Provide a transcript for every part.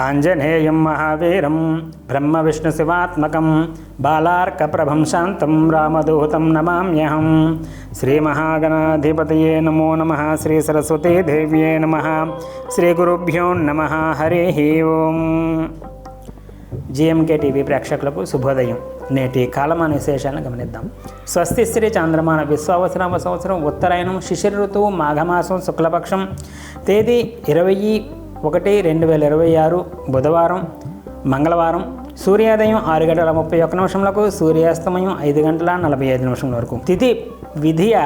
ఆంజనేయం మహావీరం బ్రహ్మ విష్ణు శివాత్మకం బాలార్కప్రభం శాంతం రామదూతం నమామ్యహం. శ్రీ మహాగణాధిపతయే నమో నమః. శ్రీ సరస్వతీదేవ్యే నమః. శ్రీ గురుభ్యో నమః. హరి ఓం. జిఎంకే టీవీ ప్రేక్షకులకు శుభోదయం. నేటి కాలమాన విశేషాలను గమనిద్దాం. స్వస్తి శ్రీ చాంద్రమాన విశ్వావసనామ సంవత్సరం ఉత్తరాయణం శిశిర ఋతువు మాఘమాసం శుక్లపక్షం తేదీ 20/1/2026 బుధవారం మంగళవారం. సూర్యోదయం 6:31 సూర్యాస్తమయం 5:45 వరకు. తిథి విధియ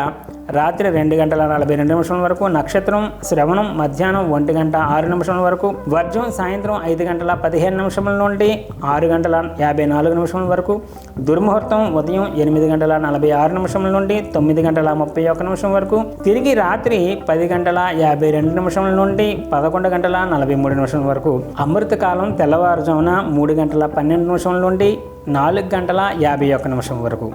రాత్రి 2:42 వరకు. నక్షత్రం శ్రవణం మధ్యాహ్నం 1:06 వరకు. వర్జం సాయంత్రం 5:15 నుండి 6:54 వరకు. దుర్ముహూర్తం ఉదయం 8:46 నుండి 9:31 వరకు. తిరిగి రాత్రి 10:52 నుండి 11:43 వరకు. అమృతకాలం తెల్లవారుజామున 3:12 నుండి 4:51 వరకు.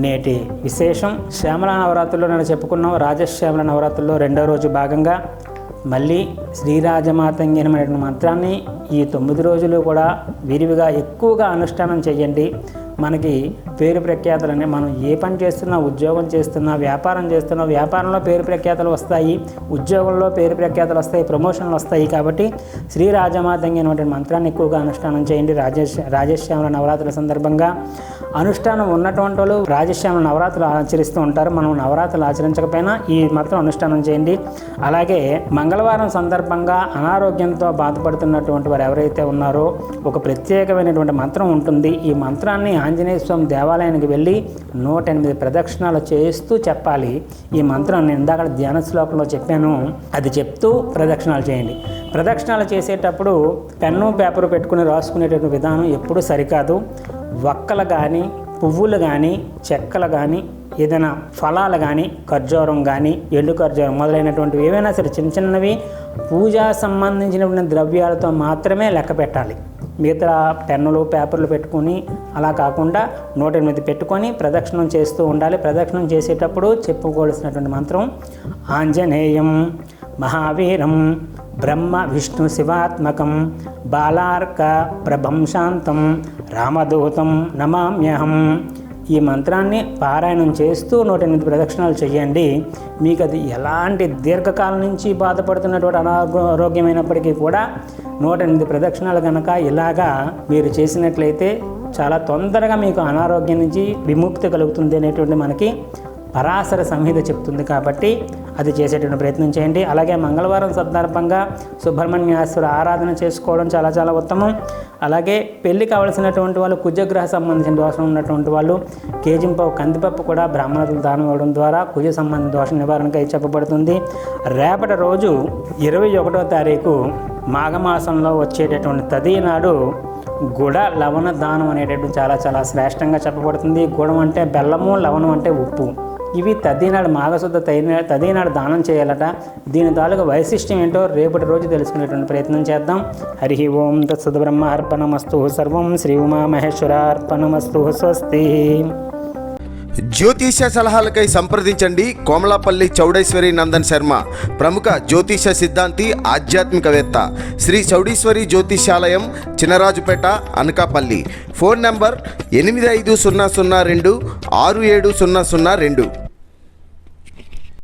నేటి విశేషం శ్యామల నవరాత్రుల్లో నేను చెప్పుకున్నాం. రాజశ్యామల నవరాత్రుల్లో 2వ రోజు భాగంగా మళ్ళీ శ్రీరాజమాతంగినమైన మంత్రాన్ని ఈ 9 రోజులు కూడా విరివిగా ఎక్కువగా అనుష్ఠానం చేయండి. మనకి పేరు ప్రఖ్యాతలనే మనం ఏ పని చేస్తున్నా, ఉద్యోగం చేస్తున్నా, వ్యాపారం చేస్తున్నా, వ్యాపారంలో పేరు ప్రఖ్యాతలు వస్తాయి, ఉద్యోగంలో పేరు ప్రఖ్యాతలు వస్తాయి, ప్రమోషన్లు వస్తాయి. కాబట్టి శ్రీరాజమాతంగి అనేటువంటి మంత్రాన్ని ఎక్కువగా అనుష్ఠానం చేయండి. రాజశ్యామల నవరాత్రుల సందర్భంగా అనుష్ఠానం ఉన్నటువంటి వాళ్ళు రాజశ్యామల నవరాత్రులు ఆచరిస్తూ ఉంటారు. మనం నవరాత్రులు ఆచరించకపోయినా ఈ మాత్రం అనుష్ఠానం చేయండి. అలాగే మంగళవారం సందర్భంగా అనారోగ్యంతో బాధపడుతున్నటువంటి వారు ఎవరైతే ఉన్నారో ఒక ప్రత్యేకమైనటువంటి మంత్రం ఉంటుంది. ఈ మంత్రాన్ని ఆంజనేయ స్వామి దేవాలయానికి వెళ్ళి 108 ప్రదక్షిణాలు చేస్తూ చెప్పాలి. ఈ మంత్రాన్ని ఇందాక ధ్యాన శ్లోకంలో చెప్పాను, అది చెప్తూ ప్రదక్షిణాలు చేయండి. ప్రదక్షిణాలు చేసేటప్పుడు పెన్ను పేపర్ పెట్టుకుని రాసుకునేటువంటి విధానం ఎప్పుడూ సరికాదు. వక్కలు కానీ, పువ్వులు కానీ, చెక్కలు కానీ, ఏదైనా ఫలాలు కానీ, ఖర్జూరం కానీ, ఎండు ఖర్జూరం మొదలైనటువంటివి ఏవైనా సరే చిన్న చిన్నవి పూజా సంబంధించినటువంటి ద్రవ్యాలతో మాత్రమే లెక్క పెట్టాలి. మిగతా పెన్నులు పేపర్లు పెట్టుకొని అలా కాకుండా 108 పెట్టుకొని ప్రదక్షిణం చేస్తూ ఉండాలి. ప్రదక్షిణం చేసేటప్పుడు చెప్పుకోవాల్సినటువంటి మంత్రం ఆంజనేయం మహావీరం బ్రహ్మ విష్ణు శివాత్మకం బాలార్క ప్రభం శాంతం రామదూతం నమామ్యహం. ఈ మంత్రాన్ని పారాయణం చేస్తూ 108 ప్రదక్షిణాలు చేయండి. మీకు అది ఎలాంటి దీర్ఘకాలం నుంచి బాధపడుతున్నటువంటి అనారోగ్యమైనప్పటికీ కూడా 108 ప్రదక్షిణాలు కనుక ఇలాగా మీరు చేసినట్లయితే చాలా తొందరగా మీకు అనారోగ్యం నుంచి విముక్తి కలుగుతుంది అనేటువంటి మనకి పరాశర సంహిత చెప్తుంది. కాబట్టి అది చేసేటువంటి ప్రయత్నం చేయండి. అలాగే మంగళవారం సందర్భంగా సుబ్రహ్మణ్యేశ్వర ఆరాధన చేసుకోవడం చాలా చాలా ఉత్తమం. అలాగే పెళ్లి కావలసినటువంటి వాళ్ళు, కుజగ్రహ సంబంధించిన దోషం ఉన్నటువంటి వాళ్ళు కేజింపావు కందిపప్పు కూడా బ్రాహ్మణులకు దానం ఇవ్వడం ద్వారా కుజ సంబంధించిన దోష నివారణకై చెప్పబడుతుంది. రేపటి రోజు 21వ తారీఖు మాఘమాసంలో వచ్చేటటువంటి తదియ నాడు గుడ లవణ దానం అనేటటువంటి చాలా చాలా శ్రేష్టంగా చెప్పబడుతుంది. గుడం అంటే బెల్లము, లవణం అంటే ఉప్పు. ఇవి తదినాడు మాఘశుద్ధ తదినాడు దానం చేయాలట. దీని తాలూకు వైశిష్ట్యం ఏంటో రేపటి రోజు తెలుసుకునేటువంటి ప్రయత్నం చేద్దాం. హరి ఓం తత్సద్బ్రహ్మ అర్పణమస్తు. సర్వం శ్రీ ఉమామహేశ్వరార్పణమస్తు. స్వస్తి. జ్యోతిష సలహాలకై సంప్రదించండి కోమలాపల్లి చౌడేశ్వరి నందన్ శర్మ, ప్రముఖ జ్యోతిష సిద్ధాంతి, ఆధ్యాత్మికవేత్త. శ్రీ చౌడేశ్వరి జ్యోతిషాలయం, చినరాజుపేట, అనకాపల్లి. Phone number 8500267002.